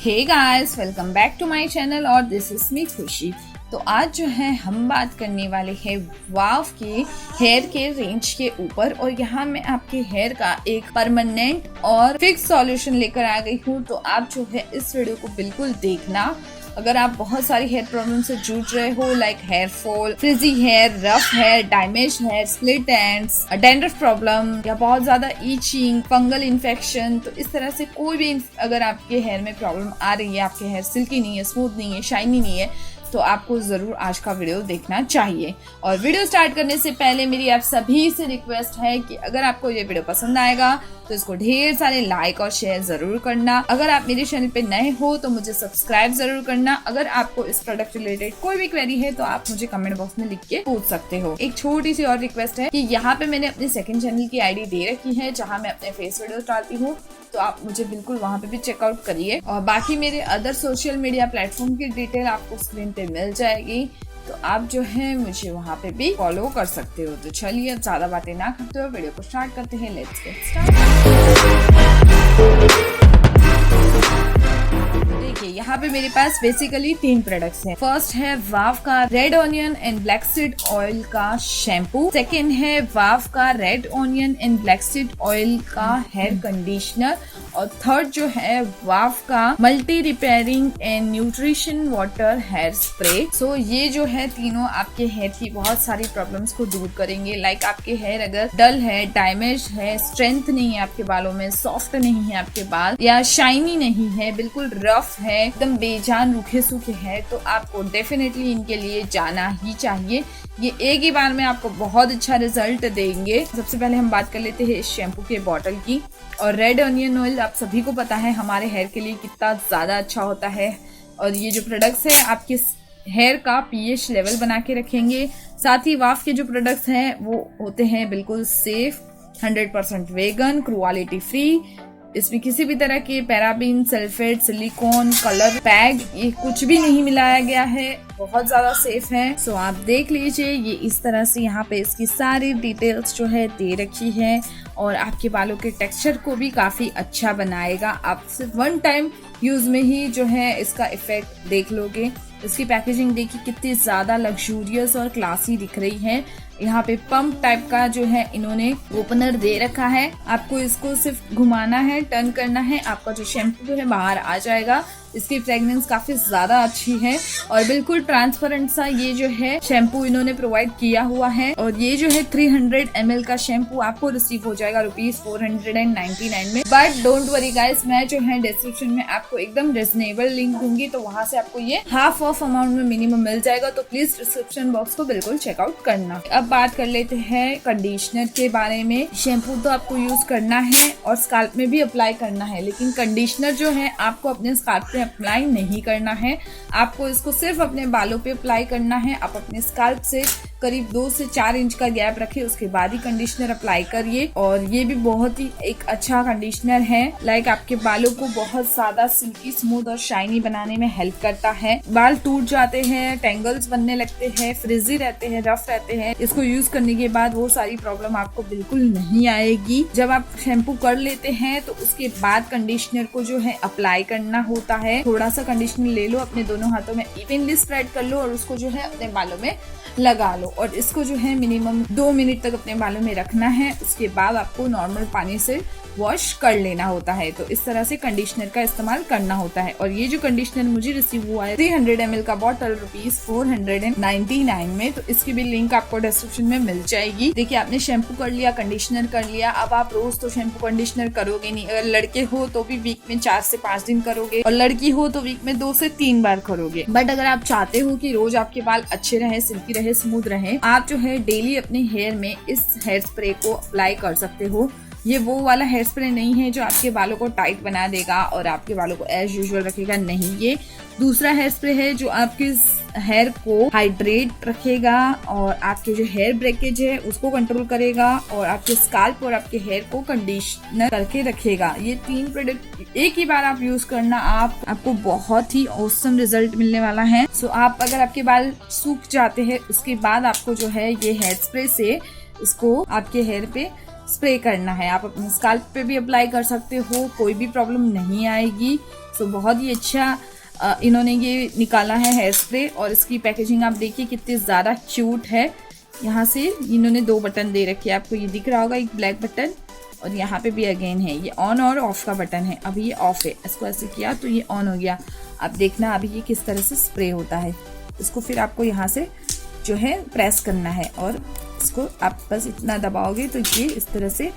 Hey guys, welcome back to my channel और this is me Khushi. तो आज जो है हम बात करने वाले हैं वाव के हेयर के रेंज के ऊपर, और यहाँ मैं आपके हेयर का एक परमानेंट और फिक्स सॉल्यूशन लेकर आ गई हूँ। तो आप जो है इस वीडियो को बिल्कुल देखना। अगर आप बहुत सारी हेयर प्रॉब्लम से जूझ रहे हो, like hair fall, frizzy hair, rough hair, damage hair, split ends, dandruff problem या बहुत ज्यादा ईचिंग, फंगल इन्फेक्शन, तो इस तरह से कोई भी अगर आपके हेयर में प्रॉब्लम आ रही है, आपके हेयर सिल्की नहीं है, स्मूथ नहीं है, शाइनी नहीं है, तो आपको जरूर आज का वीडियो देखना चाहिए। और वीडियो स्टार्ट करने से पहले मेरी आप सभी से रिक्वेस्ट है कि अगर आपको ये वीडियो पसंद आएगा तो इसको ढेर सारे लाइक और शेयर जरूर करना। अगर आप मेरे चैनल पे नए हो तो मुझे सब्सक्राइब जरूर करना। अगर आपको इस प्रोडक्ट रिलेटेड कोई भी क्वेरी है तो आप मुझे कमेंट बॉक्स में लिख के पूछ सकते हो। एक छोटी सी और रिक्वेस्ट है कि यहाँ पे मैंने अपने सेकंड चैनल की आईडी दे रखी है जहाँ मैं अपने फेस वीडियो डालती हूँ, तो आप मुझे बिल्कुल वहाँ पे भी चेकआउट करिए। और बाकी मेरे अदर सोशल मीडिया प्लेटफॉर्म की डिटेल आपको स्क्रीन पे मिल जाएगी, तो आप जो है मुझे वहाँ पे भी फॉलो कर सकते हो। तो चलिए ज्यादा बातें ना करते हो, वीडियो को स्टार्ट करते हैं। Let's get start. देखिए यहाँ पे मेरे पास बेसिकली 3 प्रोडक्ट्स हैं। फर्स्ट है वाव का red onion and black seed oil का शैम्पू। सेकेंड है वाव का red onion and black seed oil का हेयर कंडीशनर। और थर्ड जो है वाव का multi repairing and nutrition water hair spray. So ये जो है तीनों आपके हेयर की बहुत सारी प्रॉब्लम्स को दूर करेंगे। लाइक आपके हेयर अगर डल है, डैमेज है, स्ट्रेंथ नहीं है आपके बालों में, सॉफ्ट नहीं है आपके बाल, या शाइनी नहीं है, बिल्कुल रफ है, एकदम बेजान रूखे सूखे है, तो आपको डेफिनेटली इनके लिए जाना ही चाहिए। ये एक ही बार में आपको बहुत अच्छा रिजल्ट देंगे। सबसे पहले हम बात कर लेते हैं इस शैम्पू के बॉटल की। और रेड ऑनियन ऑयल आप सभी को पता है हमारे हेयर के लिए कितना ज्यादा अच्छा होता है। और ये जो प्रोडक्ट्स है आपके हेयर का पीएच लेवल बना के रखेंगे। साथ ही वाव के जो प्रोडक्ट्स हैं वो होते हैं बिल्कुल सेफ, 100% वेगन, क्रुएलिटी फ्री। इसमें किसी भी तरह के paraben, sulphate, silicon, colour, peg, ये कुछ भी नहीं मिलाया गया है। बहुत ज्यादा सेफ है। सो आप देख लीजिए, ये इस तरह से यहाँ पे इसकी सारी डिटेल्स जो है दे रखी है, और आपके बालों के टेक्सचर को भी काफी अच्छा बनाएगा। आप सिर्फ 1 टाइम यूज में ही जो है इसका इफेक्ट देख लोगे। इसकी पैकेजिंग देखिए कितनी ज्यादा लग्जूरियस और क्लासी दिख रही है। यहाँ पे पंप टाइप का जो है इन्होंने ओपनर दे रखा है। आपको इसको सिर्फ घुमाना है, टर्न करना है, आपका जो शैम्पू जो है बाहर आ जाएगा। इसकी फ्रेग्रेंस काफी ज्यादा अच्छी है और बिल्कुल ट्रांसपेरेंट सा ये जो है शैम्पू इन्होंने प्रोवाइड किया हुआ है। और ये जो है 300 ml का शैम्पू आपको रिसीव हो जाएगा ₹499 में। बट डोंट वरी गाइस, मैं जो है डिस्क्रिप्शन में आपको एकदम रिजनेबल लिंक दूंगी, तो वहाँ से आपको ये हाफ ऑफ अमाउंट में मिनिमम मिल जाएगा। तो प्लीज डिस्क्रिप्शन बॉक्स को बिल्कुल चेकआउट करना। अब बात कर लेते हैं कंडीशनर के बारे में। शैम्पू तो आपको यूज करना है और स्काल्प में भी अप्लाई करना है, लेकिन कंडीशनर जो है आपको अपने स्काल्प पे अप्लाई नहीं करना है। आपको इसको सिर्फ अपने बालों पे अप्लाई करना है। आप अपने स्काल्प से करीब 2 से 4 इंच का गैप रखें, उसके बाद ही कंडीशनर अप्लाई करिए। और ये भी बहुत ही एक अच्छा कंडीशनर है। लाइक आपके बालों को बहुत ज्यादा सिल्की, स्मूथ और शाइनी बनाने में हेल्प करता है। बाल टूट जाते हैं, टेंगल्स बनने लगते हैं, फ्रिजी रहते हैं, रफ रहते हैं, इसको यूज करने के बाद वो सारी प्रॉब्लम आपको बिल्कुल नहीं आएगी। जब आप शैम्पू कर लेते हैं तो उसके बाद कंडीशनर को जो है अप्लाई करना होता है। थोड़ा सा कंडीशनर ले लो, अपने दोनों हाथों में इवनली स्प्रेड कर लो और उसको जो है अपने बालों में लगा लो। और इसको जो है मिनिमम 2 मिनट तक अपने बालों में रखना है। उसके बाद आपको नॉर्मल पानी से वॉश कर लेना होता है। तो इस तरह से कंडीशनर का इस्तेमाल करना होता है। और ये जो कंडीशनर मुझे रिसीव हुआ है 300 ml का बॉटल ₹499 में, तो इसकी भी लिंक आपको डिस्क्रिप्शन में मिल जाएगी। देखिए, आपने शैम्पू कर लिया, कंडीशनर कर लिया। अब आप रोज तो शैम्पू कंडीशनर करोगे नहीं। अगर लड़के हो तो भी वीक में 4 से 5 दिन करोगे, और लड़की हो तो वीक में 2 से 3 बार करोगे। बट अगर आप चाहते हो कि रोज आपके बाल अच्छे रहे, सिल्की रहे, स्मूथ रहे, आप जो है डेली अपने हेयर में इस हेयर स्प्रे को अप्लाई कर सकते हो। ये वो वाला हेयर स्प्रे नहीं है जो आपके बालों को टाइट बना देगा और आपके बालों को एज यूजुअल रखेगा, नहीं। ये दूसरा हेयर स्प्रे है जो आपके हेयर को हाइड्रेट रखेगा और आपके जो हेयर ब्रेकेज है उसको कंट्रोल करेगा और आपके स्काल्प और आपके हेयर को कंडीशनर करके रखेगा। ये 3 प्रोडक्ट एक ही बार आप यूज करना, आपको बहुत ही ऑसम रिजल्ट मिलने वाला है। सो आप अगर आपके बाल सूख जाते हैं उसके बाद आपको जो है ये हेयर स्प्रे से इसको आपके हेयर पे स्प्रे करना है। आप अपने स्काल्प पे भी अप्लाई कर सकते हो, कोई भी प्रॉब्लम नहीं आएगी। सो बहुत ही अच्छा इन्होंने ये निकाला है हेयर स्प्रे, और इसकी पैकेजिंग आप देखिए कितनी ज़्यादा क्यूट है। यहाँ से इन्होंने 2 बटन दे रखे हैं, आपको ये दिख रहा होगा, एक ब्लैक बटन और यहाँ पे भी अगेन है, ये ऑन और ऑफ का बटन है। अभी ये ऑफ है, इसको ऐसे किया तो ये ऑन हो गया। अब देखना अभी ये किस तरह से स्प्रे होता है। इसको फिर आपको यहाँ से जो है प्रेस करना है, और इसको आप बस इतना दबाओगे तो ये इस तरह से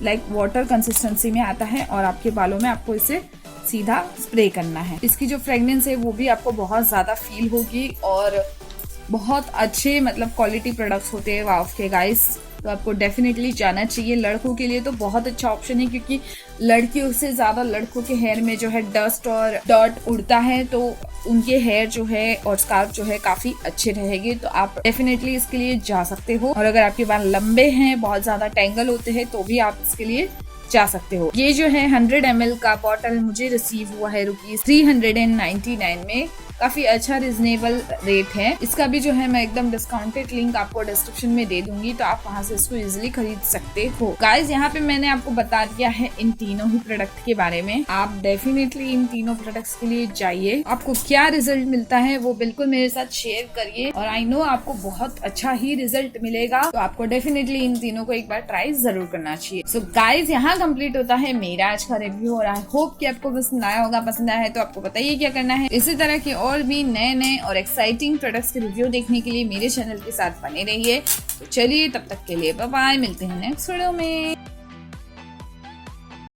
लाइक वाटर कंसिस्टेंसी में आता है, और आपके बालों में आपको इसे सीधा स्प्रे करना है। इसकी जो फ्रेगनेंस है वो भी आपको बहुत ज़्यादा फील होगी, और बहुत अच्छे मतलब क्वालिटी प्रोडक्ट्स होते हैं वाव के गाइस। तो आपको डेफिनेटली जाना चाहिए। लड़कों के लिए तो बहुत अच्छा ऑप्शन है, क्योंकि लड़कियों से ज़्यादा लड़कों के हेयर में जो है डस्ट और डर्ट उड़ता है, तो उनके हेयर जो है और स्कार्फ जो है काफ़ी अच्छे रहेंगे। तो आप डेफिनेटली इसके लिए जा सकते हो। और अगर आपके बाल लंबे हैं, बहुत ज़्यादा टेंगल होते हैं, तो भी आप इसके लिए जा सकते हो। ये जो है 100 ml का बॉटल मुझे रिसीव हुआ है ₹399 में। काफी अच्छा रिजनेबल रेट है। इसका भी जो है मैं एकदम डिस्काउंटेड लिंक आपको डिस्क्रिप्शन में दे दूंगी, तो आप वहां से इसको इजीली खरीद सकते हो। गाइस यहाँ पे मैंने आपको बता दिया है इन तीनों ही प्रोडक्ट के बारे में। आप डेफिनेटली इन तीनों प्रोडक्ट्स के लिए जाइए। आपको क्या रिजल्ट मिलता है वो बिल्कुल मेरे साथ शेयर करिए, और आई नो आपको बहुत अच्छा ही रिजल्ट मिलेगा। तो आपको डेफिनेटली इन तीनों को एक बार ट्राई जरूर करना चाहिए। सो गाइस यहाँ कंप्लीट होता है मेरा आज का रिव्यू, और आई होप कि आपको पसंद आया होगा। पसंद आया है तो आपको बताइए क्या करना है। इसी तरह के और भी नए और एक्साइटिंग प्रोडक्ट्स के रिव्यू देखने के लिए मेरे चैनल के साथ बने रहिए। तो चलिए तब तक के लिए बाय बाय, मिलते हैं नेक्स्ट वीडियो में।